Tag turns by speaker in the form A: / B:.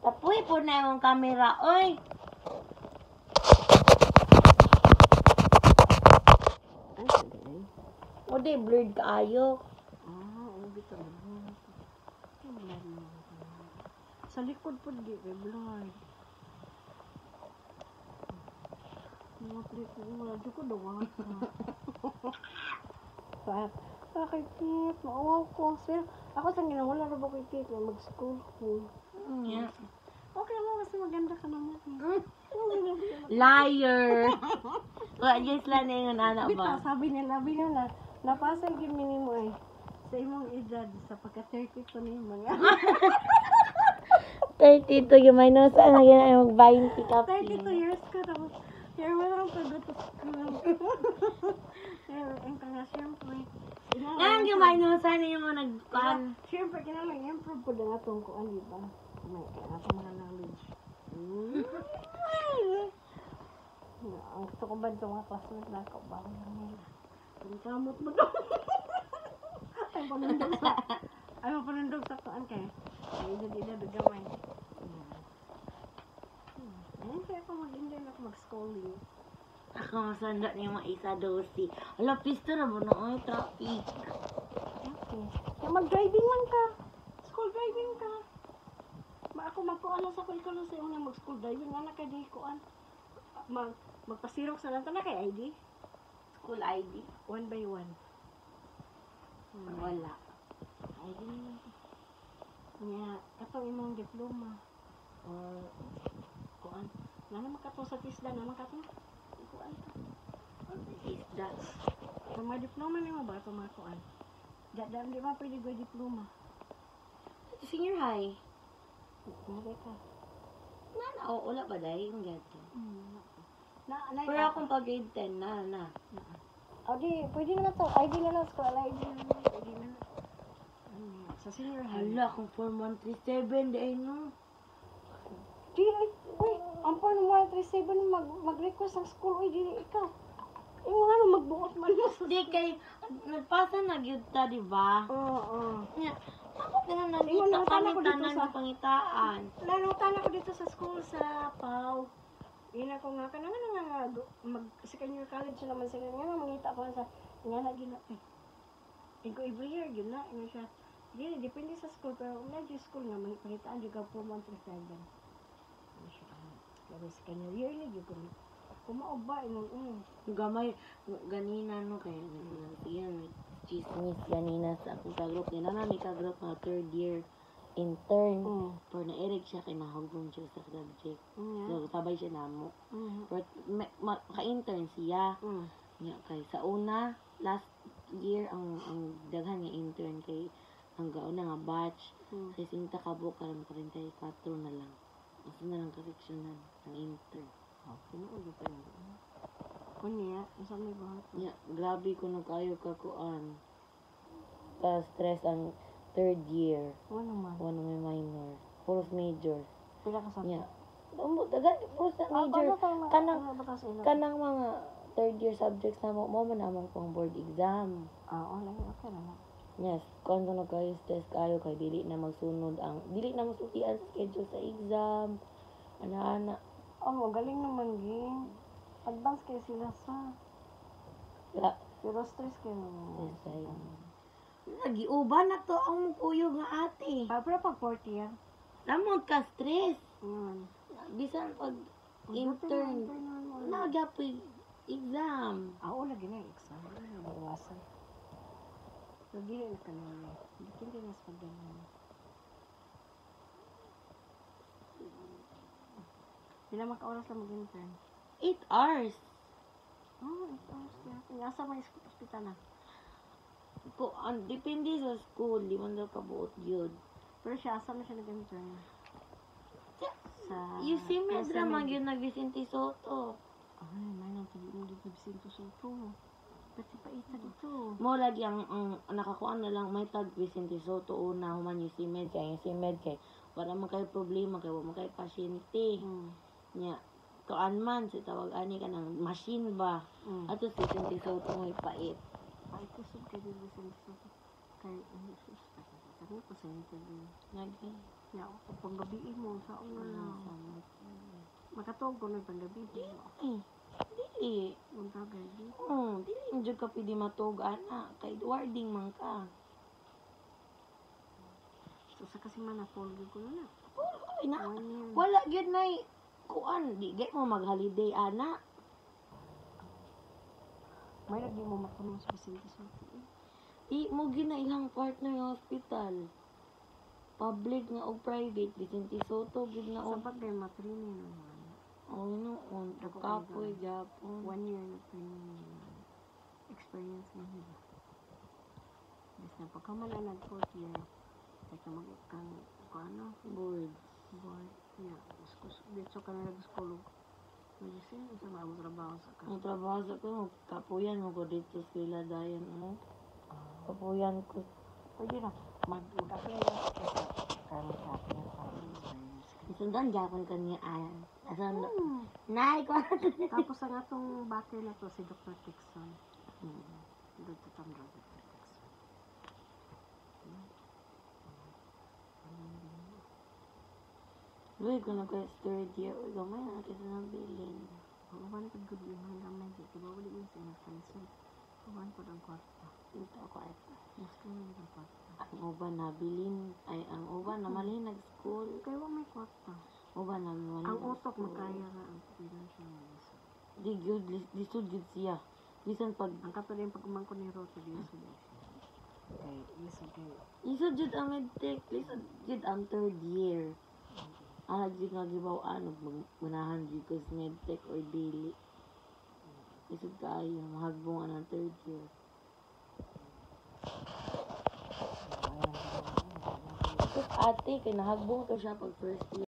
A: Tapuy po na yung camera, oy.
B: Ay, sige.
A: O di, blurred kaayo.
B: Ano bito na? Sa likod po di, kay blurred. Mga plate mo, wala di ko dawa ka. Kay Kate, maawaw ko. Sir, ako sa ginawala na ba kay Kate na mag-school ko?
A: Yeah.
B: Okay mo kasi maganda ka naman.
A: Liar. Wa just lang na yung anak
B: Bita,
A: ba?
B: sabi nila, napasa yung minimo ay sa imong edad, sa pagka-30 ko na yung mga.
A: 32 yung minus, ano yun, mag-20 ka.
B: 32 years ka tapos, here mo lang pagod to school. Ang kanya, siyempre.
A: Ngayon yung minus, ano yung mga nagkuhan.
B: Siyempre, kailangan improve ko na itong kuan, di ba? May kaya ito mga knowledge. Ang gusto ko ba ito mga classmates na ako ba? Ang kamot mo doon. Ay, panundog sa kuan kayo. Ay, edad gamay. Ayun, kaya ako mag-enjoy na ako mag-schooling.
A: Ako masanda niya mga isa dosi. Ala, pisto na mo na, traffic.
B: Okay. Kaya mag-driving lang ka. School driving ka. Ako magkuan lang sa kulikulo sa unang mag-school driving. Nga na kay di kuan. Magpasirok sa lantan na kay ID.
A: School ID.
B: 1 by 1.
A: Wala.
B: ID naman. Nga, katong imong diploma. Kuan. Nga naman katong sa TISDA naman katong. Kuan ka.
A: Is that?
B: Sa mga diploma nimo ba itong mga kuan? Di ba pwede go diploma?
A: Senior high.
B: Hindi ka.
A: Wala ba dahil yung gato? Pero
B: Pero
A: akong pag-grade 10 na.
B: O di, pwede naman to. ID na lang, school ID na lang. Pwede na lang. Sa senior high.
A: Hala, kung 4137, dahil no.
B: Di, uy, ang pa naman 37 mag-request ng school. Uy, di ikaw. Yung ano, magbuot man mo.
A: Di kay, nagpasa na gyud ta, di ba?
B: Oo.
A: Nya, ako na
B: Ingon,
A: nandito
B: nakatala
A: kami
B: ko dito
A: tanan
B: sa-
A: ng pangitaan.
B: Nalutan ako dito sa school sa Pau. Ina ko nga, kanang nga second year college na naman sila. Nga mangita ko sa, nga na gina, ko every year, yun na, ina siya. Di, depende sa school, pero una yung school nga, pangitaan yung ka 4137. Ano siya, pero second year na yun, kumao ba,
A: Gamay, ganina no, kaya yan, chismis ganina sa akong ka-group. Yan na may ka-group na third year intern. Pero na-ereg siya, kinahagong siya sa subject. So, sabay siya namo. Pero ka-intern siya. Nya kay sa una, last year, ang daghan nga intern kay ang gauna nga batch. Kay sinta kabuk, karam 44 na lang. Asa na lang ka-sectionan ang intern.
B: Pinuulo pa yun. Kunya, saan may bahat?
A: Ya, grabe ko kayo kakuan. Stress ang third year.
B: Ano man?
A: One may minor. Puros major.
B: Pila ka sa...
A: Ya. Dagan puros na major. Kanang mga third year subjects na mo man naman pang board exam.
B: Online, okay na lang.
A: Yes, kung ano kayo stress kayo kay dili na magsunod ang dili na masutian sa schedule sa exam. Ana-ana.
B: Galing naman, Ging. Advance kayo sila sa...
A: La,
B: Pero stress kayo naman.
A: yes, ay. Nagiuban na to ang kuyog nga ate.
B: Pero pag 4th year,
A: Lamod ka stress.
B: yun.
A: Bisan pag intern, nagapoy exam.
B: Lagi na yung exam. Iwasan. So, di na ka naman. Hindi na sa pagdaman. Sila maka-oras lang mag-intern.
A: 8 hours.
B: 8 hours na. Nasa may hospital na.
A: Depende sa school, di man daw kabuot yun.
B: Pero siya, asa na siya nag-intern? Sa...
A: You see me, drama yun na Vicente Soto.
B: Ay, may nang dito Vicente Soto. Ba't si Paita dito?
A: Mo lagi ang nakakuan na lang may tag Vicente Soto una human yung CMED kay wala man kayo problema kay wala man kayo pasyente. Nya kuan man sa tawag ani ka ng machine ba. Ato si Vicente Soto may pait.
B: Ay, kusog kayo din Vicente Soto. Kay Jesus. Sabi ko sa interview.
A: Lagi.
B: Ya, pag gabi mo, sa una lang.
A: Sama.
B: Makatog ko na pag gabi.
A: Dili.
B: Unta gabi.
A: Dili mo dyan ka pwede matug, ana. Kay warding man ka.
B: So, sa kasi man na-polio ko na.
A: Ay, na.
B: 1 year.
A: Wala gyud na kuan. Di gay mo mag-holiday, ana.
B: May lagi mo matanong sa Vicente Soto.
A: Di mo gina ilang partner nga hospital. Public nga o private. Vicente Soto, gud na
B: Sa
A: o.
B: bagay, matraining naman.
A: Oh, noon.
B: Dako
A: Kapoy,
B: kayo.
A: Japon.
B: 1 year na training naman. Experience na nila. Basta na pagka man na nag-4th year, kaya mag-kang, ano,
A: Board.
B: board, yeah, dito ka na nag-school. Medicine, sa mga trabaho sa ka.
A: Ang trabaho sa ko, kapuyan mo ko dito sila dayan, ano? Kapuyan ko.
B: Pwede na, mag-apply na sa kaya mag-apply sa experience.
A: Isundan Japon kanya ayan. Asan, nay ko.
B: Tapos ang atong backer na to, si Dr. Tixon. Dr. Chandra, Dr. Tixon.
A: Uy, kung nagka third year, uy, gamay na kita ng bilin.
B: Uwan pag good yung hanggang may di. Diba wali yung sinakansel. Uwan po ang kwarta.
A: Ito ako ito.
B: Mas kaya yung kwarta.
A: Ang uban na bilin, ay ang uban na mali nag-school.
B: Kaya wa may kwarta.
A: Uban na mali
B: Ang
A: nag-school.
B: utok makaya na ang financial needs.
A: Di gyud lisod gyud siya. Bisan pag
B: Ang kato din pag umangko ni Roto din sa din. Okay, listen kayo.
A: lisod gyud ang medtech, lisod gyud ang third year. Ang gyud nga gibaw ano magmanahan gyud ko sa medtech or dili. Lisod kaayo mahagbong ang third year. Tapos ate, kay nahagbong to siya pag first year.